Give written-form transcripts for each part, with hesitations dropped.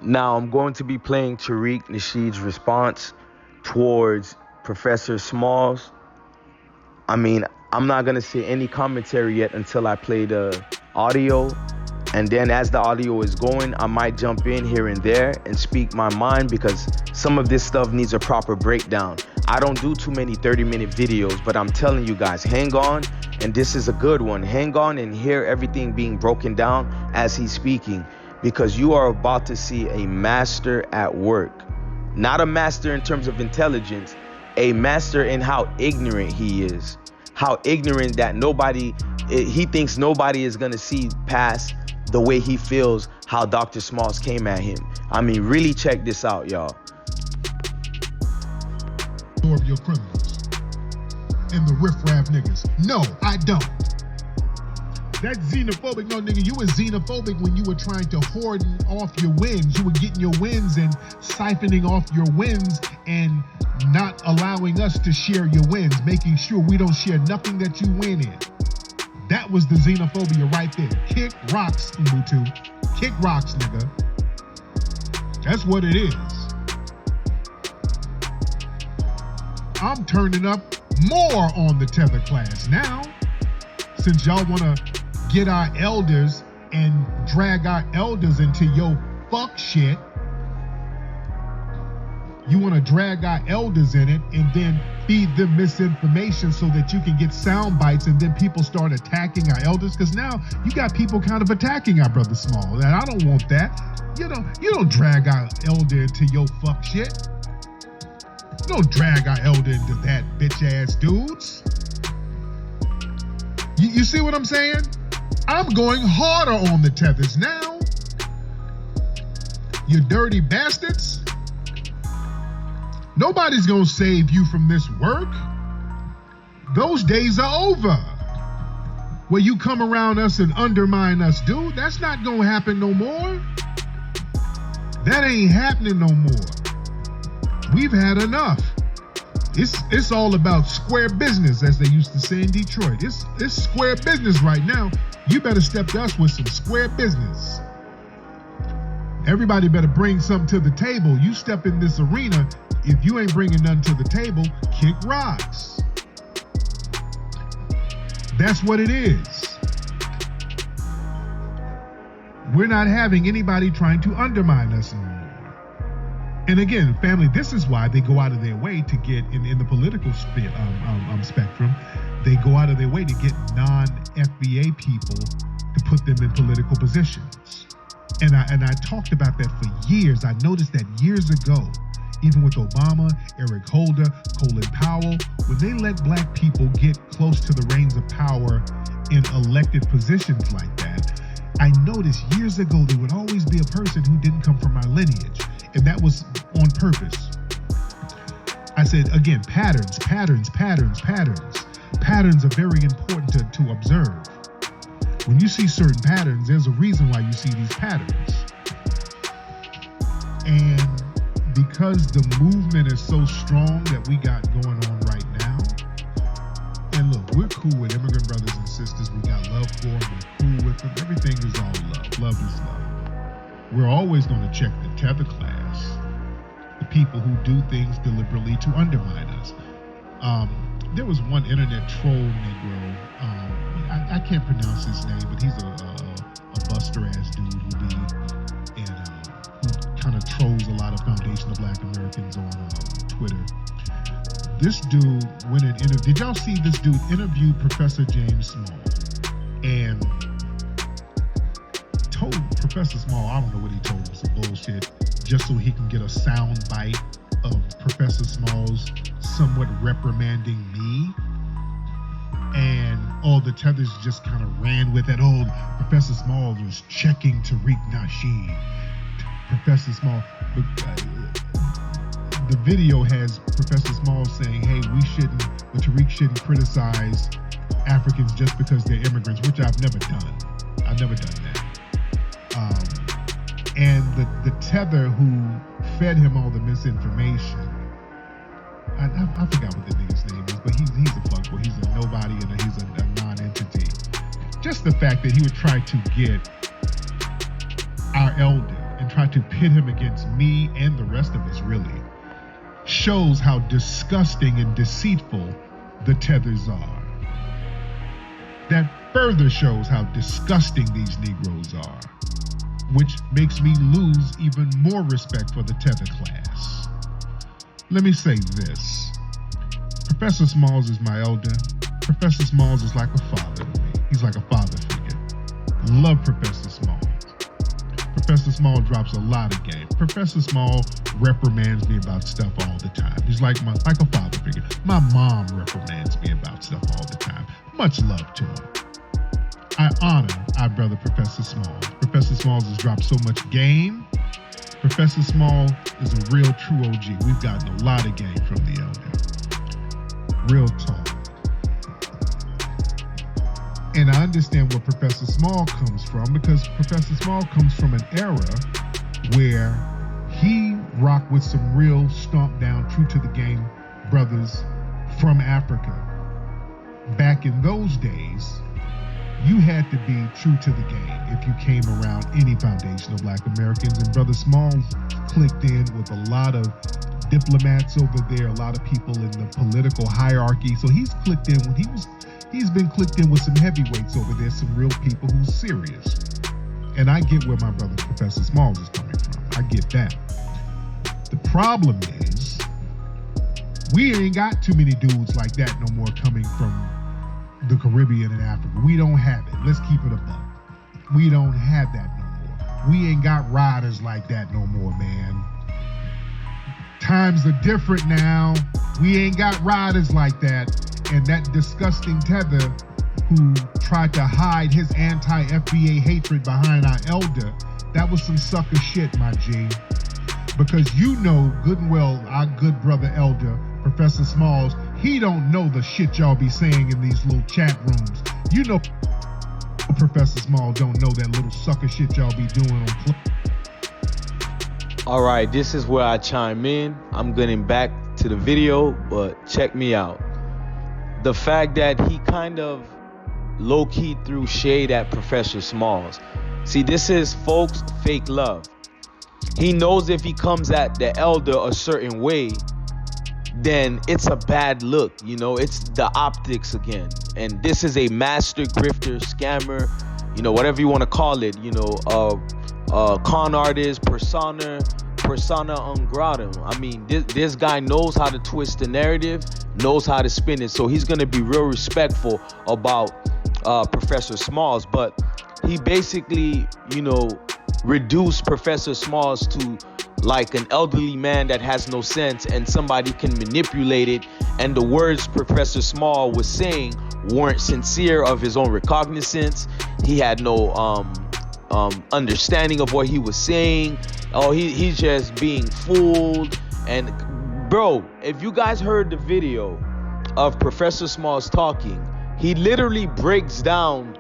Now I'm going to be playing Tariq Nasheed's response towards Professor Smalls. I mean, I'm not going to say any commentary yet until I play the audio. And then as the audio is going, I might jump in here and there and speak my mind, because some of this stuff needs a proper breakdown. I don't do too many 30-minute videos, but I'm telling you guys, hang on. And this is a good one. Hang on and hear everything being broken down as he's speaking, because you are about to see a master at work. Not a master in terms of intelligence, a master in how ignorant he is. How ignorant that he thinks nobody is going to see past the way he feels how Dr. Smalls came at him. I mean, really check this out, y'all. Of your criminals and the riffraff niggas. No, I don't. That xenophobic, no nigga, you were xenophobic when you were trying to hoard off your wins. You were getting your wins and siphoning off your wins and not allowing us to share your wins, making sure we don't share nothing that you win in. That was the xenophobia right there. Kick rocks, Ubuntu. Kick rocks, nigga. That's what it is. I'm turning up more on the tether class now, since y'all want to get our elders and drag our elders into your fuck shit. You want to drag our elders in it and then feed them misinformation so that you can get sound bites, and then people start attacking our elders, because now you got people kind of attacking our brother Small, and I don't want that. You don't drag our elder into your fuck shit. You don't drag our elder into that bitch ass dudes. You see what I'm saying? I'm going harder on the tethers now. You dirty bastards. Nobody's gonna save you from this work. Those days are over. Where you come around us and undermine us, dude. That's not gonna happen no more. That ain't happening no more. We've had enough. It's all about square business, as they used to say in Detroit. It's square business right now. You better step to us with some square business. Everybody better bring something to the table. You step in this arena, if you ain't bringing nothing to the table, kick rocks. That's what it is. We're not having anybody trying to undermine us anymore. And again, family, this is why they go out of their way to get in the political spectrum. They go out of their way to get non-FBA people to put them in political positions. And I talked about that for years. I noticed that years ago, even with Obama, Eric Holder, Colin Powell, when they let black people get close to the reins of power in elected positions like that, I noticed years ago there would always be a person who didn't come from my lineage. And that was on purpose. I said, again, patterns. Patterns are very important to observe. When you see certain patterns, there's a reason why you see these patterns. And because the movement is so strong that we got going on right now, and look, we're cool with immigrant brothers and sisters. We got love for them. We're cool with them. Everything is all love. Love is love. We're always going to check the tether class, the people who do things deliberately to undermine us. There was one internet troll Negro. I can't pronounce his name, but he's a buster ass dude who kind of trolls a lot of foundational Black Americans on Twitter. This dude went and interviewed. Did y'all see this dude interview Professor James Small and told Professor Small, I don't know what he told him, some bullshit, just so he can get a sound bite of Professor Small's somewhat reprimanding me. And all the tethers just kind of ran with it. Oh, Professor Small was checking Tariq Nasheed. Professor Small, the video has Professor Small saying, hey, Tariq shouldn't criticize Africans just because they're immigrants, which I've never done. I've never done that. And the tether who fed him all the misinformation, I forgot what the nigga's name is, but he's a fuckboy. He's a nobody and he's a non-entity. Just the fact that he would try to get our elder, and try to pit him against me and the rest of us, really, shows how disgusting and deceitful the tethers are. That further shows how disgusting these Negroes are, which makes me lose even more respect for the tether class. Let me say this. Professor Smalls is my elder. Professor Smalls is like a father to me. He's like a father figure. Love Professor Smalls. Professor Small drops a lot of game. Professor Small reprimands me about stuff all the time. He's like a father figure. My mom reprimands me about stuff all the time. Much love to him. I honor our brother Professor Small. Professor Smalls has dropped so much game. Professor Small is a real true OG. We've gotten a lot of game from the elder. Real talk. And I understand where Professor Small comes from, because Professor Small comes from an era where he rocked with some real stomp down, true to the game brothers from Africa. Back in those days, you had to be true to the game if you came around any foundation of Black Americans. And Brother Smalls clicked in with a lot of diplomats over there, a lot of people in the political hierarchy. So he's clicked in when he's been clicked in with some heavyweights over there, some real people who's serious. And I get where my brother Professor Smalls is coming from. I get that. The problem is, we ain't got too many dudes like that no more coming from the Caribbean and Africa. We don't have it. Let's keep it a buck. We don't have that no more. We ain't got riders like that no more, man. Times are different now. We ain't got riders like that. And that disgusting tether who tried to hide his anti-FBA hatred behind our elder, that was some sucker shit, my G. Because you know good and well our good brother elder, Professor Smalls, he don't know the shit y'all be saying in these little chat rooms. You know Professor Smalls don't know that little sucker shit y'all be doing on All right, this is where I chime in. I'm getting back to the video, but check me out. The fact that he kind of low-key threw shade at Professor Smalls. See, this is, folks, fake love. He knows if he comes at the elder a certain way, then it's a bad look. You know, it's the optics again. And this is a master grifter, scammer, you know, whatever you want to call it, you know, con artist, persona non grata. I mean, this guy knows how to twist the narrative, knows how to spin it. So he's going to be real respectful about Professor Smalls. But he basically, you know, reduced Professor Smalls to like an elderly man that has no sense, and somebody can manipulate it, and the words Professor Small was saying weren't sincere of his own recognizance. He had no understanding of what he was saying. Oh, he's just being fooled. And bro, if you guys heard the video of Professor Smalls talking, he literally breaks down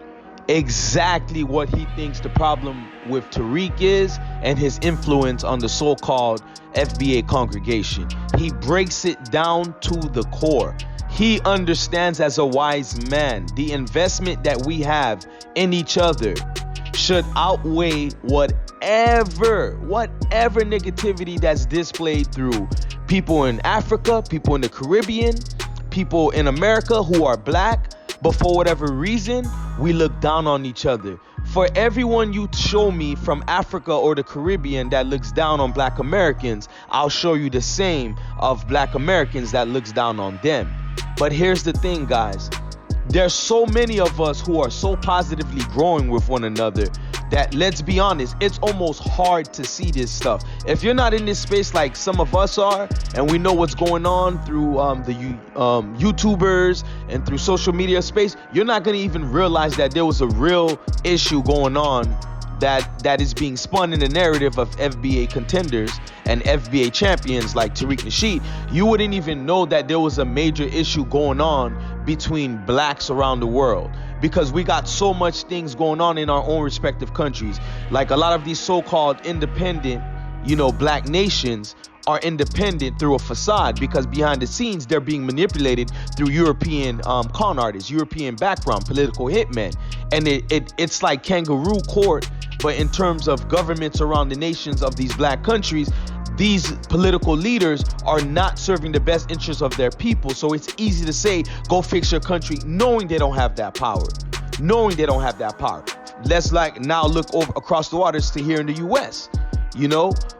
exactly what he thinks the problem with Tariq is and his influence on the so-called FBA congregation. He breaks it down to the core. He understands as a wise man the investment that we have in each other should outweigh whatever negativity that's displayed through people in Africa, people in the Caribbean, people in America who are black. But for whatever reason, we look down on each other. For everyone you show me from Africa or the Caribbean that looks down on Black Americans, I'll show you the same of Black Americans that looks down on them. But here's the thing, guys. There's so many of us who are so positively growing with one another that, let's be honest, it's almost hard to see this stuff. If you're not in this space like some of us are, and we know what's going on through the YouTubers and through social media space, you're not going to even realize that there was a real issue going on that is being spun in the narrative of FBA contenders and FBA champions like Tariq Nasheed. You wouldn't even know that there was a major issue going on between blacks around the world, because we got so much things going on in our own respective countries. Like a lot of these so-called independent, you know, black nations are independent through a facade, because behind the scenes they're being manipulated through European con artists, European background, political hitmen. And it's like kangaroo court But in terms of governments around the nations of these black countries, these political leaders are not serving the best interests of their people. So it's easy to say, go fix your country, knowing they don't have that power. Knowing they don't have that power. Let's now look over across the waters to here in the U.S.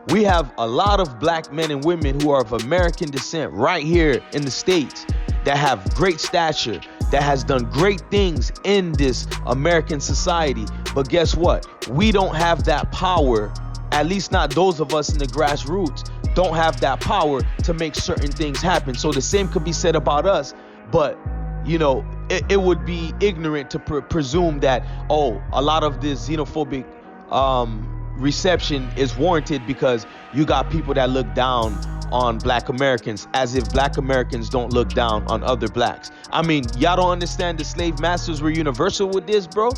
We have a lot of black men and women who are of American descent right here in the States that have great stature, that has done great things in this American society. But guess what? We don't have that power, at least not those of us in the grassroots, don't have that power to make certain things happen. So the same could be said about us, but it would be ignorant to presume that, a lot of this xenophobic reception is warranted because you got people that look down on black Americans, as if black Americans don't look down on other blacks. I mean, y'all don't understand the slave masters were universal with this, bro?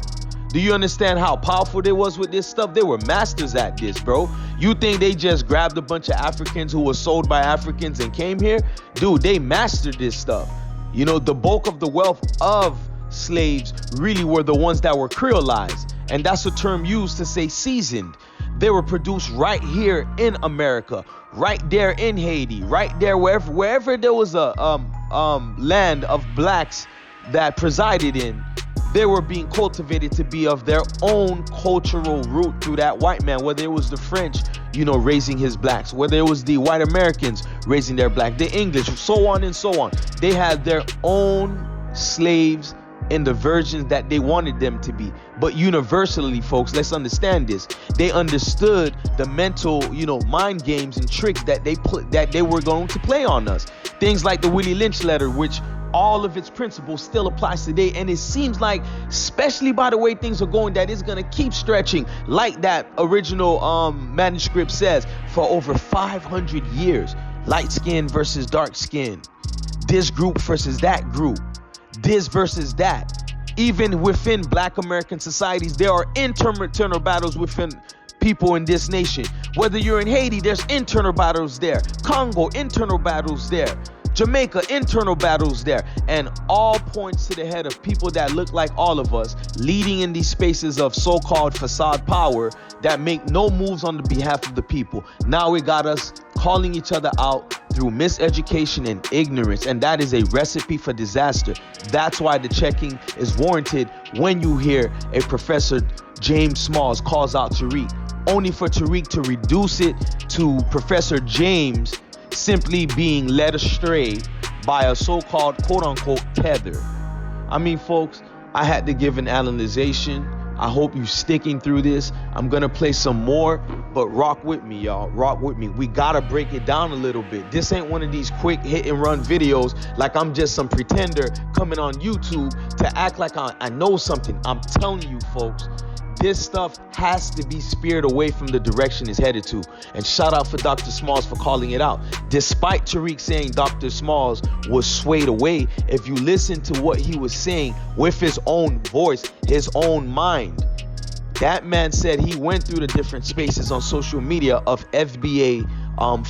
Do you understand how powerful they was with this stuff? They were masters at this, bro. You think they just grabbed a bunch of Africans who were sold by Africans and came here? Dude, they mastered this stuff. The bulk of the wealth of slaves really were the ones that were creolized. And that's a term used to say seasoned. They were produced right here in America, right there in Haiti, right there wherever there was a land of blacks that presided in. They were being cultivated to be of their own cultural root through that white man, whether it was the French, raising his blacks, whether it was the white Americans raising their black, the English, so on and so on. They had their own slaves in the versions that they wanted them to be. But universally, folks, let's understand this. They understood the mental, mind games and tricks that they were going to play on us. Things like the Willie Lynch letter, which all of its principles still applies today. And it seems like, especially by the way things are going, that it's going to keep stretching like that original manuscript says for over 500 years. Light skin versus dark skin. This group versus that group. This versus that. Even within black American societies, there are internal battles within people in this nation. Whether you're in Haiti, there's internal battles there. Congo, internal battles there. Jamaica, internal battles there. And all points to the head of people that look like all of us, leading in these spaces of so-called facade power that make no moves on the behalf of the people. Now it got us calling each other out through miseducation and ignorance, and that is a recipe for disaster. That's why the checking is warranted when you hear a Professor James Smalls calls out Tariq, only for Tariq to reduce it to Professor James simply being led astray by a so-called quote-unquote tether. I mean, folks, I had to give an analyzation. I hope you sticking through this. I'm gonna play some more, but rock with me, y'all. Rock with me. We gotta break it down a little bit. This ain't one of these quick hit and run videos like I'm just some pretender coming on YouTube to act like I know something. I'm telling you, folks, this stuff has to be speared away from the direction it's headed to. And shout out for Dr. Smalls for calling it out. Despite Tariq saying Dr. Smalls was swayed away, if you listen to what he was saying with his own voice, his own mind, that man said he went through the different spaces on social media of FBA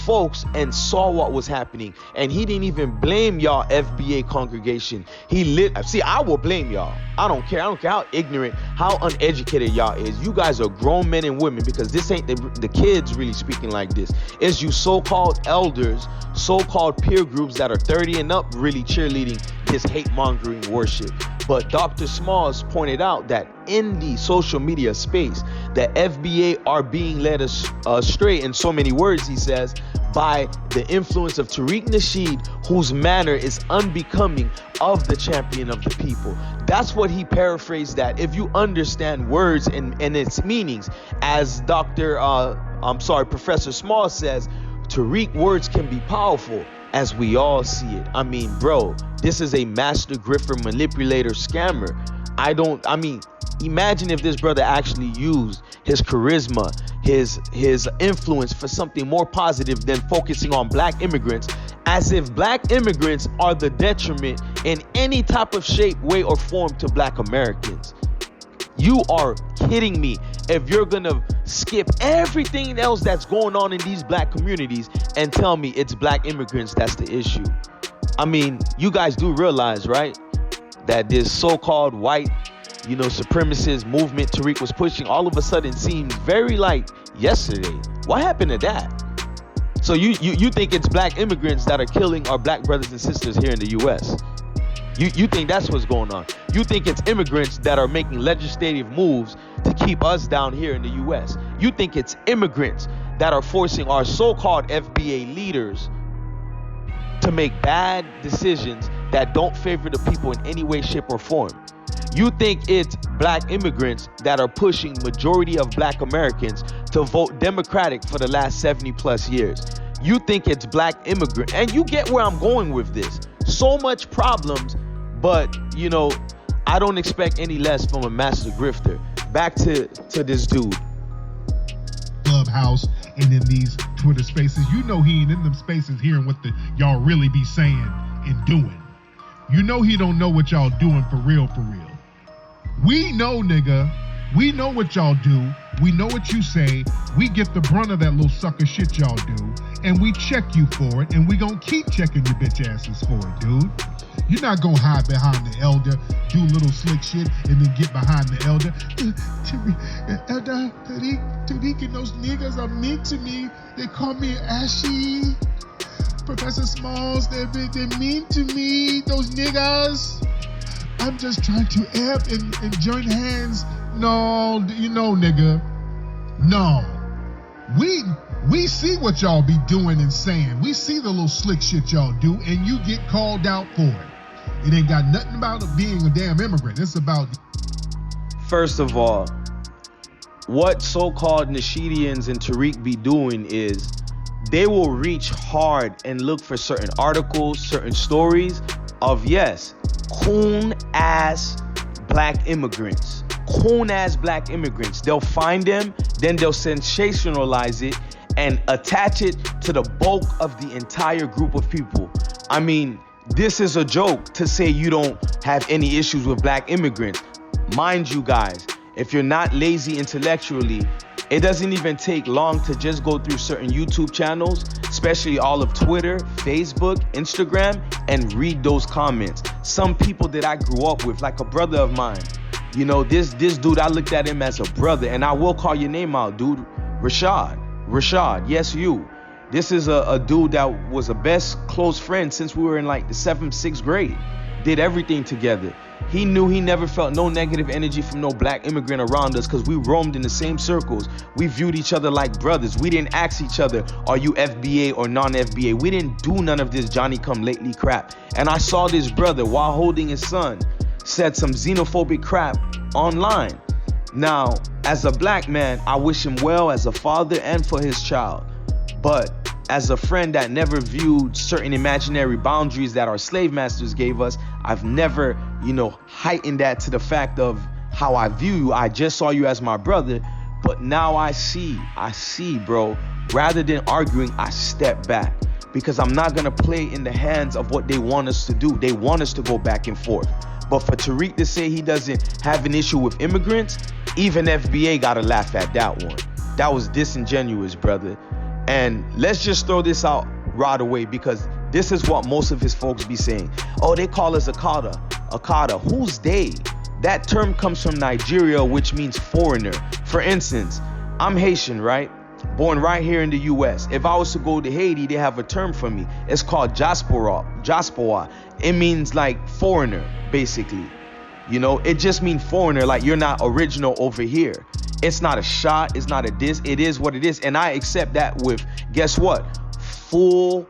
folks and saw what was happening, and he didn't even blame y'all FBA congregation. I will blame y'all. I don't care how ignorant, how uneducated y'all is. You guys are grown men and women, because this ain't the kids really speaking like this. It's you so-called elders, so-called peer groups that are 30 and up really cheerleading this hate-mongering worship. But Dr. Smalls pointed out that in the social media space, the FBA are being led astray, in so many words, he says, by the influence of Tariq Nasheed, whose manner is unbecoming of the champion of the people. That's what he paraphrased that. If you understand words and its meanings, as Professor Smalls says, Tariq words can be powerful, as we all see it. I mean, bro, this is a master grifter, manipulator, scammer. Imagine if this brother actually used his charisma, his influence for something more positive than focusing on black immigrants, as if black immigrants are the detriment in any type of shape, way, or form to black Americans. You are kidding me if you're gonna skip everything else that's going on in these black communities and tell me it's black immigrants that's the issue. I mean, you guys do realize, right, that this so-called white supremacist movement Tariq was pushing all of a sudden seems very like yesterday. What happened to that? So you think it's black immigrants that are killing our black brothers and sisters here in the U.S.? You think that's what's going on? You think it's immigrants that are making legislative moves to keep us down here in the U.S.? You think it's immigrants that are forcing our so-called FBA leaders to make bad decisions that don't favor the people in any way, shape, or form? You think it's black immigrants that are pushing majority of black Americans to vote Democratic for the last 70 plus years? You think it's black immigrant, and you get where I'm going with this. So much problems, but I don't expect any less from a master grifter. Back to this dude. Clubhouse and in these Twitter spaces, he ain't in them spaces hearing what y'all really be saying and doing. He don't know what y'all doing for real, for real. We know, nigga. We know what y'all do. We know what you say. We get the brunt of that little sucker shit y'all do. And we check you for it. And we gonna keep checking your bitch asses for it, dude. You're not gonna hide behind the elder, do little slick shit, and then get behind the elder. Elder, Tariq and those niggas are mean to me. They call me ashy. Professor Smalls, they're mean to me, those niggas. I'm just trying to help and join hands. No, nigga. No. We see what y'all be doing and saying. We see the little slick shit y'all do, and you get called out for it. It ain't got nothing about it being a damn immigrant. It's about... First of all, what so-called Nasheedians and Tariq be doing is they will reach hard and look for certain articles, certain stories of, yes, coon-ass black immigrants. Coon-ass black immigrants. They'll find them, then they'll sensationalize it and attach it to the bulk of the entire group of people. I mean, this is a joke to say you don't have any issues with black immigrants. Mind you guys, if you're not lazy intellectually, it doesn't even take long to just go through certain YouTube channels, especially all of Twitter, Facebook, Instagram, and read those comments. Some people that I grew up with, like a brother of mine, this dude, I looked at him as a brother, and I will call your name out, dude. Rashad, yes, you. This is a dude that was a best close friend since we were in like the 7th, 6th grade. Did everything together. He knew he never felt no negative energy from no black immigrant around us because we roamed in the same circles. We viewed each other like brothers. We didn't ask each other, are you FBA or non-FBA? We didn't do none of this Johnny-come-lately crap. And I saw this brother, while holding his son, said some xenophobic crap online. Now, as a black man, I wish him well as a father and for his child. But as a friend that never viewed certain imaginary boundaries that our slave masters gave us, I've never, heightened that to the fact of how I view you. I just saw you as my brother, but now I see, bro. Rather than arguing, I step back because I'm not gonna play in the hands of what they want us to do. They want us to go back and forth. But for Tariq to say he doesn't have an issue with immigrants, even FBA gotta laugh at that one. That was disingenuous, brother. And let's just throw this out right away because this is what most of his folks be saying. Oh, they call us Akata. Who's they? That term comes from Nigeria, which means foreigner. For instance, I'm Haitian, right? Born right here in the US. If I was to go to Haiti, they have a term for me. It's called diaspora. It means like foreigner, basically. It just means foreigner, like you're not original over here. It's not a shot, it's not a diss, it is what it is. And I accept that with, guess what? Full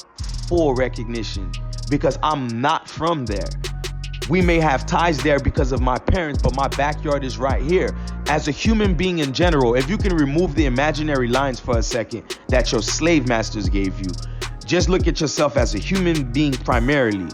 recognition, because I'm not from there. We may have ties there because of my parents, but my backyard is right here. As a human being in general, if you can remove the imaginary lines for a second that your slave masters gave you, just look at yourself as a human being primarily.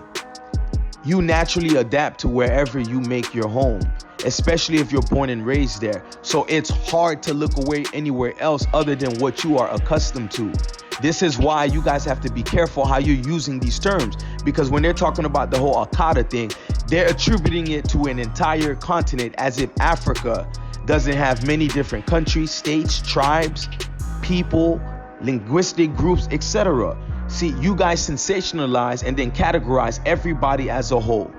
You naturally adapt to wherever you make your home, especially if you're born and raised there. So it's hard to look away anywhere else other than what you are accustomed to. This is why you guys have to be careful how you're using these terms, because when they're talking about the whole Akata thing, they're attributing it to an entire continent as if Africa doesn't have many different countries, states, tribes, people, linguistic groups, etc. See, you guys sensationalize and then categorize everybody as a whole.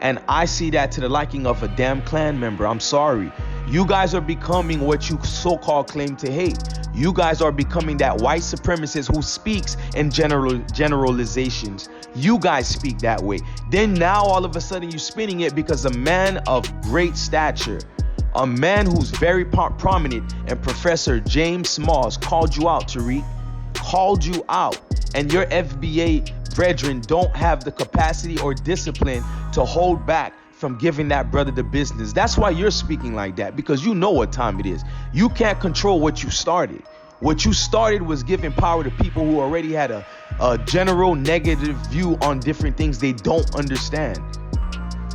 And I see that to the liking of a damn clan member. I'm sorry. You guys are becoming what you so-called claim to hate. You guys are becoming that white supremacist who speaks in generalizations. You guys speak that way. Then now all of a sudden you're spinning it because a man of great stature, a man who's very prominent, and Professor James Smalls called you out, Tariq. Called you out. And your FBA brethren don't have the capacity or discipline to hold back from giving that brother the business. That's why you're speaking like that, because you know what time it is. You can't control what you started. What you started was giving power to people who already had a general negative view on different things they don't understand.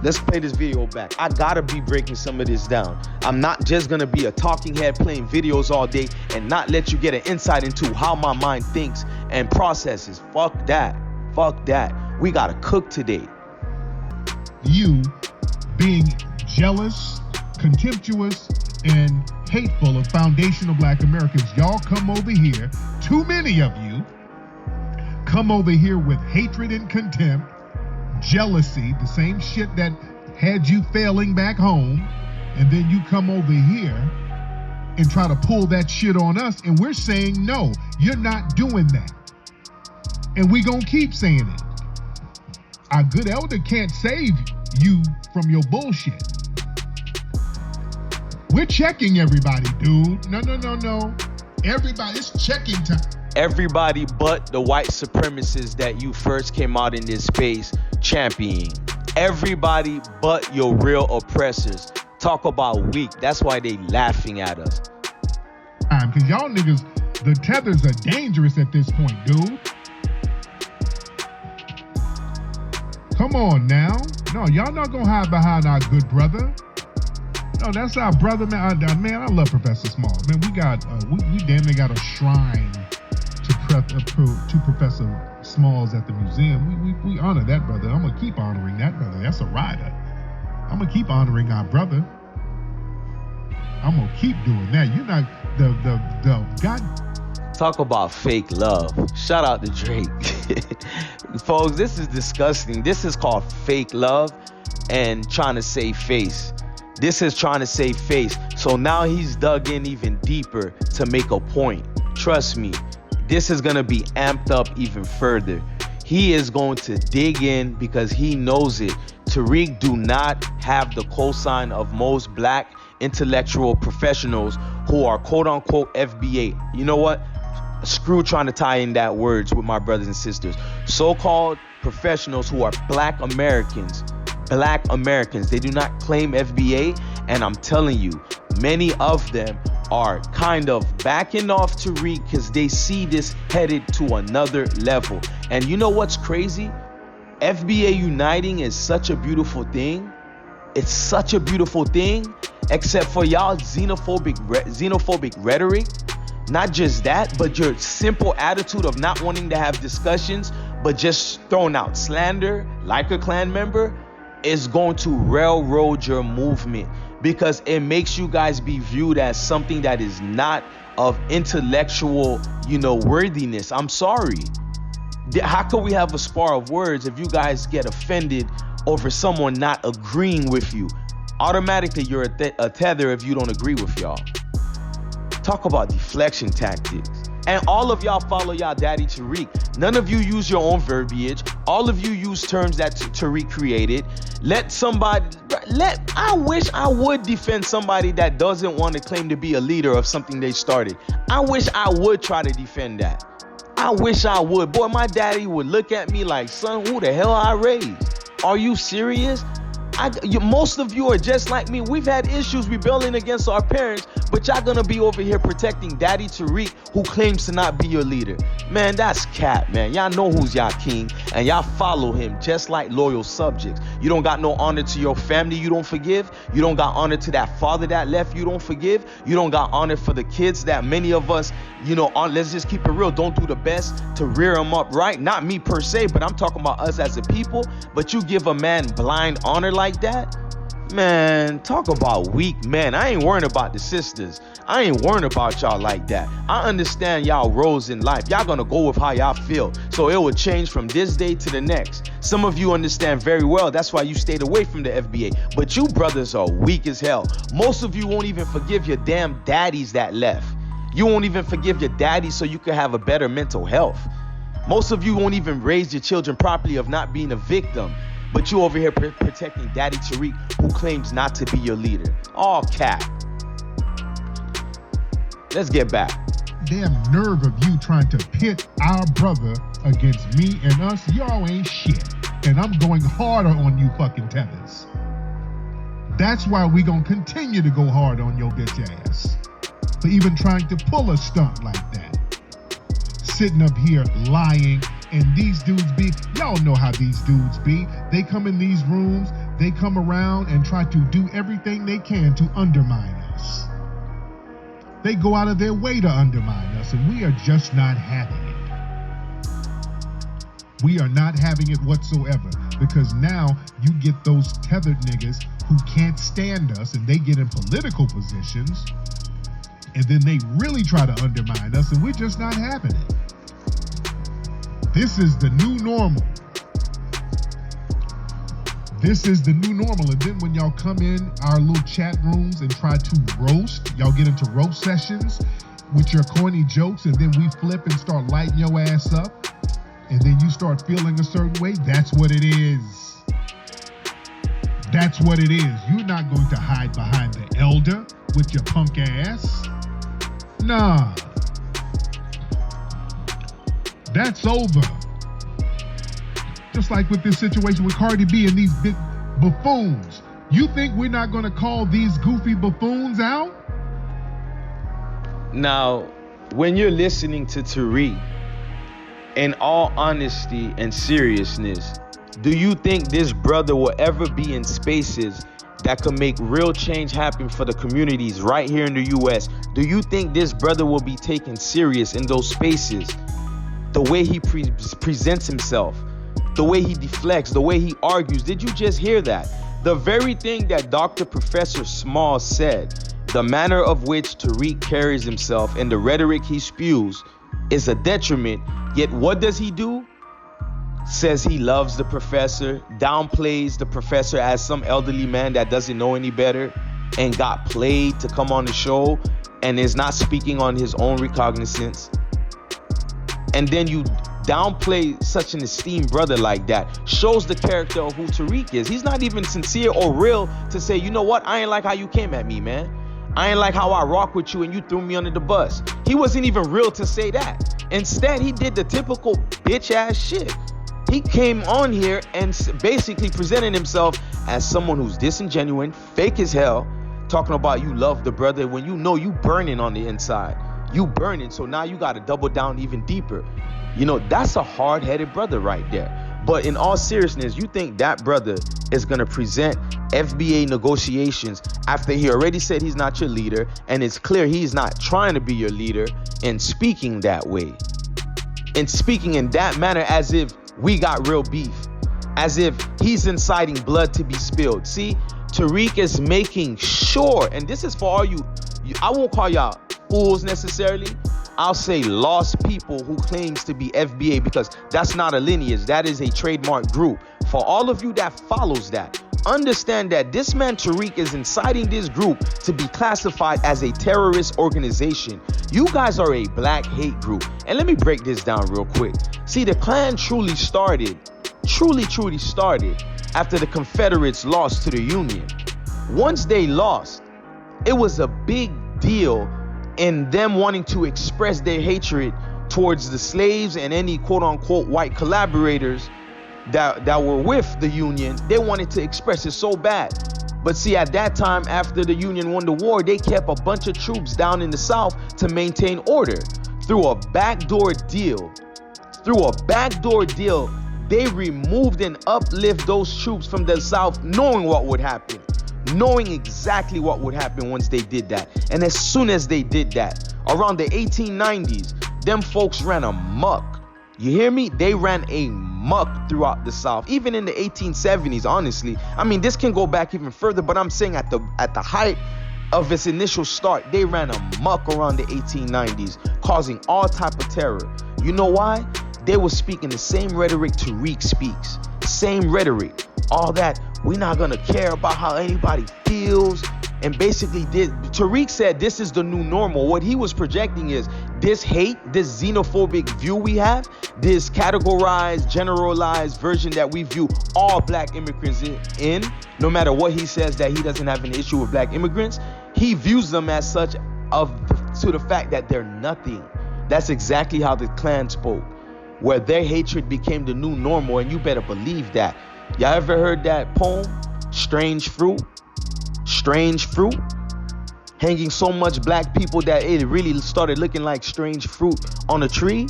Let's play this video back. I gotta be breaking some of this down. I'm not just gonna be a talking head playing videos all day and not let you get an insight into how my mind thinks and processes. Fuck that. Fuck that. We gotta cook today. You being jealous, contemptuous, and hateful of foundational black Americans, y'all come over here, too many of you, come over here with hatred and contempt, jealousy, the same shit that had you failing back home, and then you come over here and try to pull that shit on us, and we're saying, no, you're not doing that. And we gonna keep saying it. Our good elder can't save you from your bullshit. We're checking everybody, dude. No. Everybody, it's checking time. Everybody but the white supremacists that you first came out in this space championing. Everybody but your real oppressors. Talk about weak. That's why they laughing at us. Because y'all niggas, the tethers are dangerous at this point, dude. Come on now. No, y'all not gonna hide behind our good brother. No, that's our brother, man. Man, I love Professor Smalls. Man, we got we damn near got a shrine to Professor Smalls at the museum. We honor that brother. I'm gonna keep honoring that brother. That's a rider. I'm gonna keep honoring our brother. I'm gonna keep doing that. You're not the God. Talk about fake love. Shout out to Drake. Folks, this is disgusting. This is called fake love and trying to save face. This is trying to save face. So now he's dug in even deeper to make a point. Trust me, this is going to be amped up even further. He is going to dig in because he knows it. Tariq do not have the cosign of most black intellectual professionals who are quote unquote FBA. You know what? Screw trying to tie in that words with my brothers and sisters. So-called professionals who are black Americans, they do not claim FBA, and I'm telling you, many of them are kind of backing off Tariq because they see this headed to another level. And you know what's crazy? FBA uniting is such a beautiful thing. It's such a beautiful thing, except for y'all xenophobic rhetoric. Not just that, but your simple attitude of not wanting to have discussions, but just throwing out slander like a clan member is going to railroad your movement, because it makes you guys be viewed as something that is not of intellectual, worthiness. I'm sorry. How could we have a spar of words if you guys get offended over someone not agreeing with you? Automatically, you're a tether if you don't agree with y'all. Talk about deflection tactics. And all of y'all follow y'all daddy Tariq. None of you use your own verbiage. All of you use terms that Tariq created. I wish I would defend somebody that doesn't want to claim to be a leader of something they started. I wish I would try to defend that. I wish I would. Boy, my daddy would look at me like, son, who the hell I raised? Are you serious? Most of you are just like me. We've had issues rebelling against our parents, but y'all gonna be over here protecting Daddy Tariq, who claims to not be your leader. Man, that's cap, man. Y'all know who's y'all king, and y'all follow him just like loyal subjects. You don't got no honor to your family, you don't forgive. You don't got honor to that father that left, you don't forgive. You don't got honor for the kids that many of us, let's just keep it real, don't do the best to rear them up right. Not me per se, but I'm talking about us as a people. But you give a man blind honor like that, Man, talk about weak men. I ain't worrying about the sisters. I ain't worrying about y'all like that. I understand y'all roles in life. Y'all gonna go with how y'all feel. So it will change from this day to the next. Some of you understand very well. That's why you stayed away from the FBA. But you brothers are weak as hell. Most of you won't even forgive your damn daddies that left. You won't even forgive your daddies so you can have a better mental health. Most of you won't even raise your children properly of not being a victim. But you over here protecting Daddy Tariq, who claims not to be your leader. All cap. Let's get back. Damn nerve of you trying to pit our brother against me and us. Y'all ain't shit. And I'm going harder on you fucking tethers. That's why we gonna continue to go hard on your bitch ass. For even trying to pull a stunt like that. Sitting up here lying. And these dudes be, y'all know how these dudes be. They come in these rooms, they come around and try to do everything they can to undermine us. They go out of their way to undermine us, and we are just not having it. We are not having it whatsoever, because now you get those tethered niggas who can't stand us, and they get in political positions, and then they really try to undermine us, and we're just not having it. This is the new normal. This is the new normal. And then when y'all come in our little chat rooms and try to roast, y'all get into roast sessions with your corny jokes, and then we flip and start lighting your ass up, and then you start feeling a certain way. That's what it is. That's what it is. You're not going to hide behind the elder with your punk ass. Nah. That's over. Just like with this situation with Cardi B and these big buffoons. You think we're not going to call these goofy buffoons out? Now, when you're listening to Tariq, in all honesty and seriousness, do you think this brother will ever be in spaces that could make real change happen for the communities right here in the U.S.? Do you think this brother will be taken serious in those spaces? The way he presents himself, the way he deflects, the way he argues. Did you just hear that? The very thing that Dr. Professor Small said, the manner of which Tariq carries himself and the rhetoric he spews is a detriment. Yet what does he do? Says he loves the professor, downplays the professor as some elderly man that doesn't know any better and got played to come on the show and is not speaking on his own recognizance. And then you downplay such an esteemed brother like that. Shows the character of who Tariq is. He's not even sincere or real to say, you know what, I ain't like how you came at me, man. I ain't like how I rock with you and you threw me under the bus. He wasn't even real to say that. Instead, he did the typical bitch ass shit. He came on here and basically presented himself as someone who's disingenuous, fake as hell, talking about you love the brother when you know you burning on the inside. You burning, so now you got to double down even deeper. You know, that's a hard-headed brother right there. But in all seriousness, you think that brother is going to present FBA negotiations after he already said he's not your leader, and it's clear he's not trying to be your leader, and speaking that way, and speaking in that manner as if we got real beef, as if he's inciting blood to be spilled. See, Tariq is making sure, and this is for all you I won't call y'all fools necessarily. I'll say lost people who claims to be FBA, because that's not a lineage. That is a trademark group. For all of you that follows that, understand that this man Tariq is inciting this group to be classified as a terrorist organization. You guys are a black hate group. And let me break this down real quick. See, the Klan truly started after the Confederates lost to the Union. Once they lost, it was a big deal in them wanting to express their hatred towards the slaves and any quote-unquote white collaborators that were with the Union. They wanted to express it so bad. But see, at that time, after the Union won the war, they kept a bunch of troops down in the South to maintain order. Through a backdoor deal, they removed and uplift those troops from the South, knowing what would happen. Knowing exactly what would happen once they did that. And as soon as they did that, around the 1890s, them folks ran amok. You hear me? They ran amok. amok throughout the South, even in the 1870s, honestly. I mean, this can go back even further, but I'm saying at the height of its initial start, they ran amok around the 1890s, causing all type of terror. You know why? They were speaking the same rhetoric Tariq speaks. Same rhetoric. All that, we're not gonna care about how anybody feels. And basically, Tariq said this is the new normal. What he was projecting is this hate, this xenophobic view we have, this categorized, generalized version that we view all black immigrants in, no matter what he says that he doesn't have an issue with black immigrants, he views them as such to the fact that they're nothing. That's exactly how the Klan spoke, where their hatred became the new normal, and you better believe that. Y'all ever heard that poem, Strange Fruit? Strange fruit, hanging so much black people that it really started looking like strange fruit on a tree.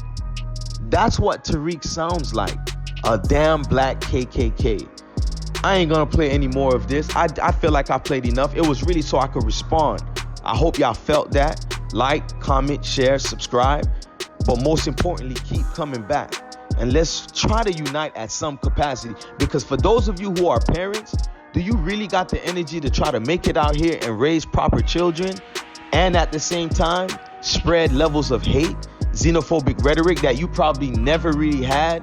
That's what Tariq sounds like, a damn black KKK. I ain't gonna play any more of this. I feel like I played enough. It was really so I could respond. I hope y'all felt that. Like, comment, share, subscribe, but most importantly, keep coming back. And let's try to unite at some capacity, because for those of you who are parents, do you really got the energy to try to make it out here and raise proper children and at the same time spread levels of hate, xenophobic rhetoric that you probably never really had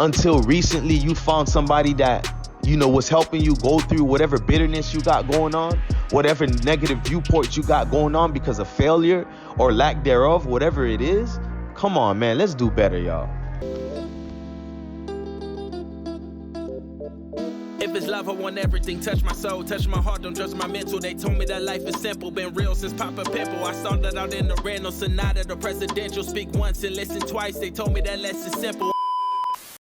until recently you found somebody that, you know, was helping you go through whatever bitterness you got going on, whatever negative viewpoints you got going on because of failure or lack thereof, whatever it is? Come on, man, let's do better, y'all. If it's love, I want everything. Touch my soul, touch my heart, don't judge my mental. They told me that life is simple, been real since Papa Pimple. I started out in the Renault Sonata, the presidential. Speak once and listen twice. They told me that less is simple.